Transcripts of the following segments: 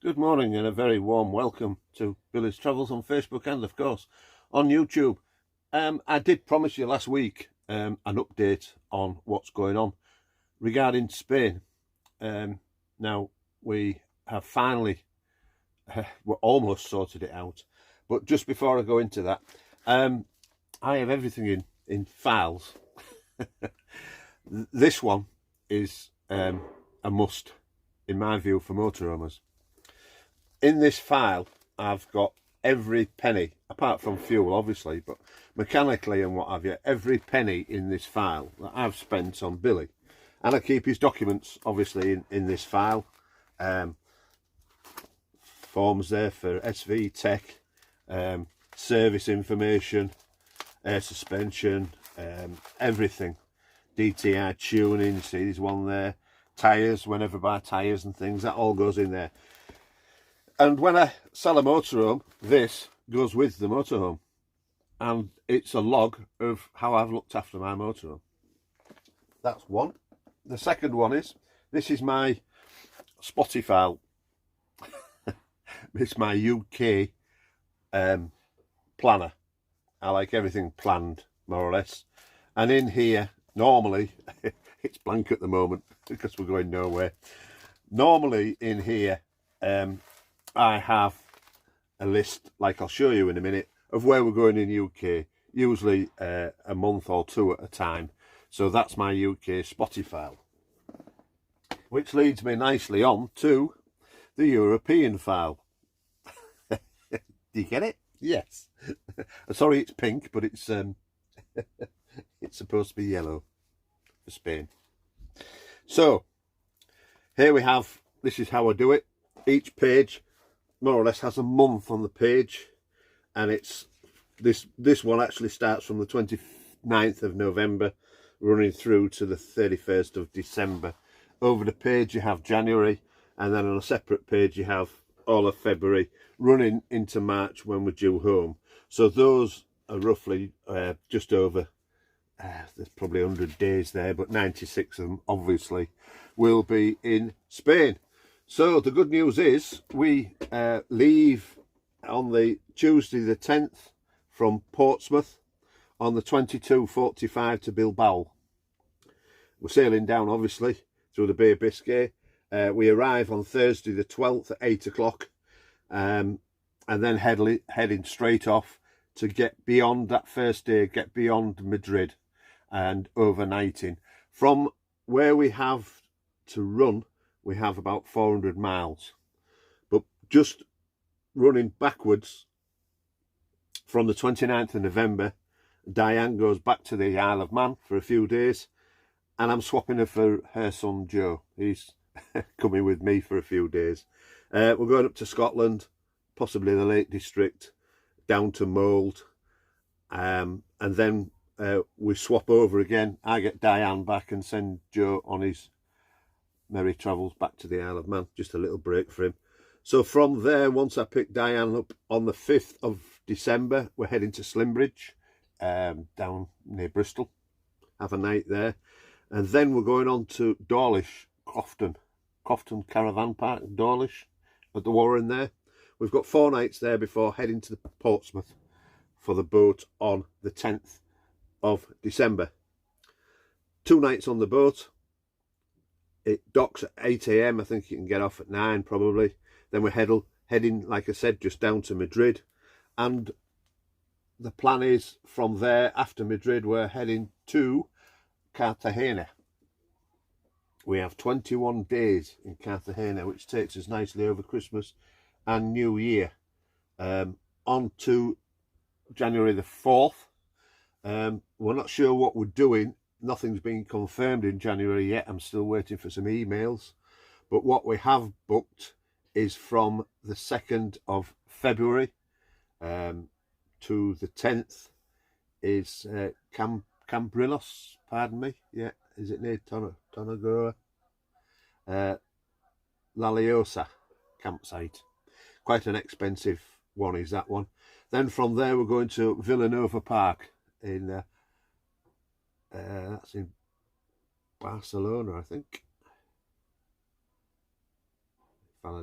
Good morning and a very warm welcome to Billy's Travels on Facebook and, of course, on YouTube. I did promise you last week an update on what's going on regarding Spain. Now, we have finally, we're almost sorted it out. But just before I go into that, I have everything in files. This one is a must, in my view, for motorhomes. In this file, I've got every penny, apart from fuel, obviously, but mechanically and what have you, every penny in this file that I've spent on Billy. And I keep his documents, obviously, in this file. Forms there for SV Tech, service information, air suspension, everything. DTI tuning, see there's one there. Tyres, whenever I buy tyres and things, that all goes in there. And when I sell a motorhome, this goes with the motorhome. And it's a log of how I've looked after my motorhome. That's one. The second one is, this is my Spotty file. It's my UK planner. I like everything planned, more or less. And in here, normally, it's blank at the moment because we're going nowhere. Normally in here, I have a list, like I'll show you in a minute, of where we're going in UK, usually a month or two at a time. So that's my UK Spotty file, which leads me nicely on to the European file. Do you get it? Yes. Sorry it's pink, but it's it's supposed to be yellow for Spain. So here we have, this is how I do it. Each page more or less has a month on the page, and it's this one actually starts from the 29th of November running through to the 31st of December. Over the page you have January, and then on a separate page you have all of February running into March when we're due home. So those are roughly just over, there's probably 100 days there, but 96 of them obviously will be in Spain. So the good news is we leave on the Tuesday the 10th from Portsmouth, on the 22:45 to Bilbao. We're sailing down obviously through the Bay of Biscay. We arrive on Thursday the 12th at 8 o'clock, and then heading straight off to get beyond that first day, get beyond Madrid and overnighting. From where we have to run, we have about 400 miles, but just running backwards from the 29th of November, Diane goes back to the Isle of Man for a few days, and I'm swapping her for her son Joe. He's coming with me for a few days. We're going up to Scotland, possibly the Lake District, down to Mold, and then we swap over again. I get Diane back and send Joe on his merry travels back to the Isle of Man. Just a little break for him. So from there, once I pick Diane up on the 5th of December, we're heading to Slimbridge, down near Bristol. Have a night there. And then we're going on to Dawlish, Crofton Caravan Park, Dawlish, at the Warren there. We've got 4 nights there before heading to Portsmouth for the boat on the 10th of December. 2 nights on the boat. It docks at 8 AM. I think you can get off at 9 probably. Then we're heading, like I said, just down to Madrid. And the plan is from there, after Madrid, we're heading to Cartagena. We have 21 days in Cartagena, which takes us nicely over Christmas and New Year. On to January the 4th. We're not sure what we're doing. Nothing's been confirmed in January yet. I'm still waiting for some emails. But what we have booked is from the 2nd of February to the 10th is Cambrilos, pardon me. Yeah, is it near Tonagora? La Liosa campsite. Quite an expensive one is that one. Then from there we're going to Villanova Park in that's in Barcelona, I think.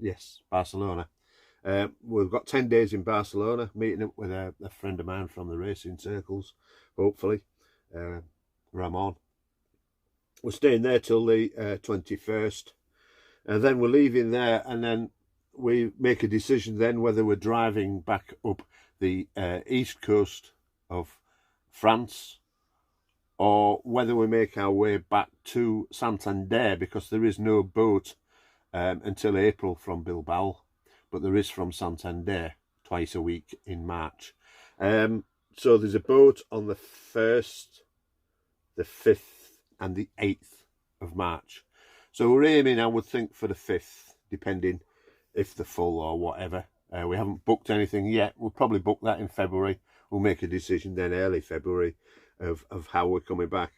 Yes, Barcelona. We've got 10 days in Barcelona, meeting up with a friend of mine from the racing circles, hopefully, Ramon. We're staying there till the 21st, and then we're leaving there, and then we make a decision then whether we're driving back up the east coast of France, or whether we make our way back to Santander, because there is no boat until April from Bilbao, but there is from Santander twice a week in March. So there's a boat on the 1st, the 5th and the 8th of March. So we're aiming, I would think, for the 5th, depending if they're full or whatever. We haven't booked anything yet. We'll probably book that in February. We'll make a decision then early February of how we're coming back.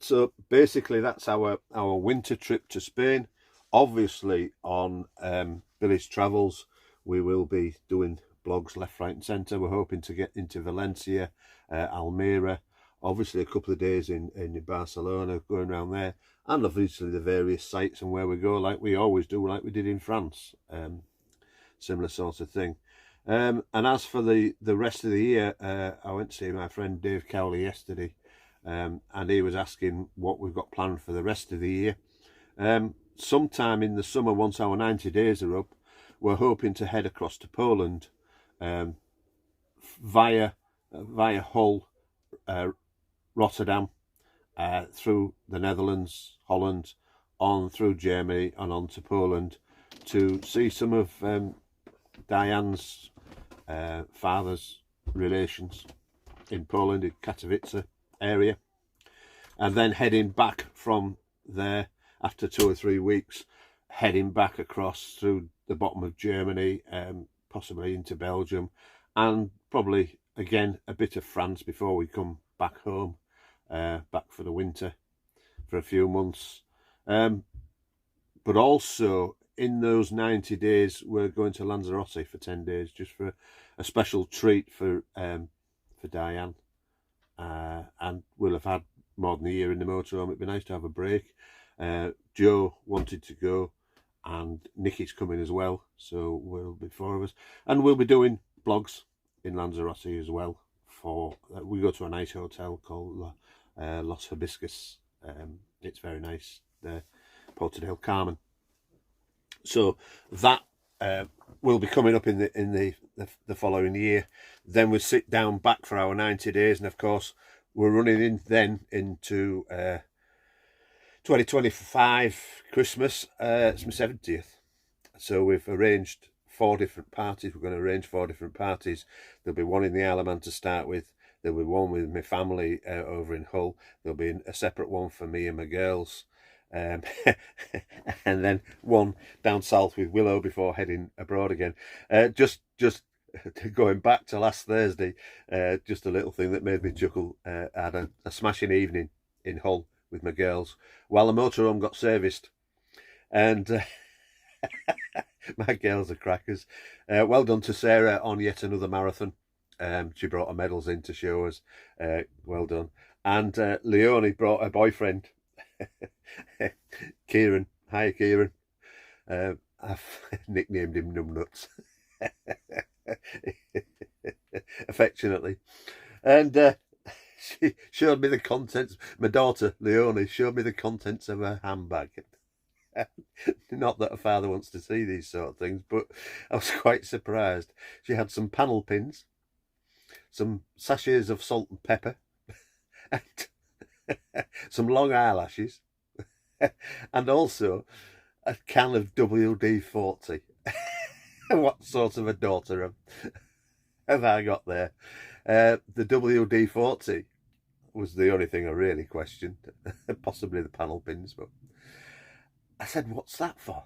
So basically that's our winter trip to Spain. Obviously on Billy's Travels we will be doing blogs left, right and centre. We're hoping to get into Valencia, Almeria, obviously a couple of days in Barcelona, going around there, and obviously the various sites and where we go, like we always do, like we did in France. Similar sort of thing. And as for the rest of the year, I went to see my friend Dave Cowley yesterday, and he was asking what we've got planned for the rest of the year. Sometime in the summer, once our 90 days are up, we're hoping to head across to Poland, via Hull, Rotterdam, through the Netherlands, Holland, on through Germany and on to Poland, to see some of Diane's father's relations in Poland, in Katowice area, and then heading back from there after 2 or 3 weeks, heading back across through the bottom of Germany, possibly into Belgium, and probably again a bit of France before we come back home, back for the winter for a few months. But also in those 90 days we're going to Lanzarote for 10 days, just for a special treat for Diane, and we'll have had more than a year in the motorhome. It'd be nice to have a break. Joe wanted to go, and Nicky's coming as well, so we'll be 4 of us, and we'll be doing blogs in Lanzarote as well. For we go to a nice hotel called Los Hibiscus. It's very nice there, Porto del Carmen. So that will be coming up in the following year. Then we'll sit down back for our 90 days, and of course we're running in then into 2025 Christmas. It's my 70th, so we've arranged 4 different parties. We're going to arrange 4 different parties. There'll be one in the Isle of Man to start with. There'll be one with my family over in Hull. There'll be a separate one for me and my girls, and then one down south with Willow before heading abroad again. Just going back to last Thursday, just a little thing that made me chuckle. I had a smashing evening in Hull with my girls while the motorhome got serviced, and my girls are crackers. Well done to Sarah on yet another marathon. She brought her medals in to show us. Well done. And Leonie brought her boyfriend, Kieran. Hi, Kieran. I've nicknamed him Numbnuts, affectionately. And she showed me the contents. My daughter, Leonie, showed me the contents of her handbag. Not that her father wants to see these sort of things, but I was quite surprised. She had some panel pins, some sachets of salt and pepper, and some long eyelashes, and also a can of WD-40. What sort of a daughter have I got there? The WD-40 was the only thing I really questioned, possibly the panel pins, but I said, what's that for?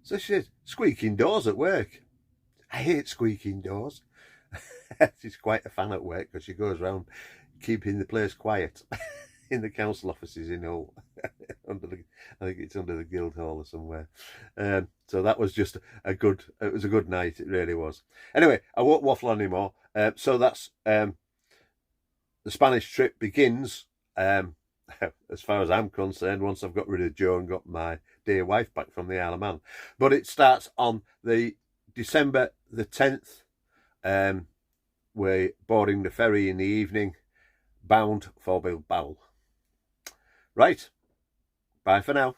So she said, squeaking doors at work. I hate squeaking doors. She's quite a fan at work because she goes around keeping the place quiet in the council offices in Hull. I think it's under the Guildhall or somewhere. So that was just it was a good night, it really was. Anyway, I won't waffle on anymore. So that's the Spanish trip begins as far as I'm concerned, once I've got rid of Joe and got my dear wife back from the Isle of Man. But it starts on the December the 10th. We're boarding the ferry in the evening, bound for Bilbao. Right, bye for now.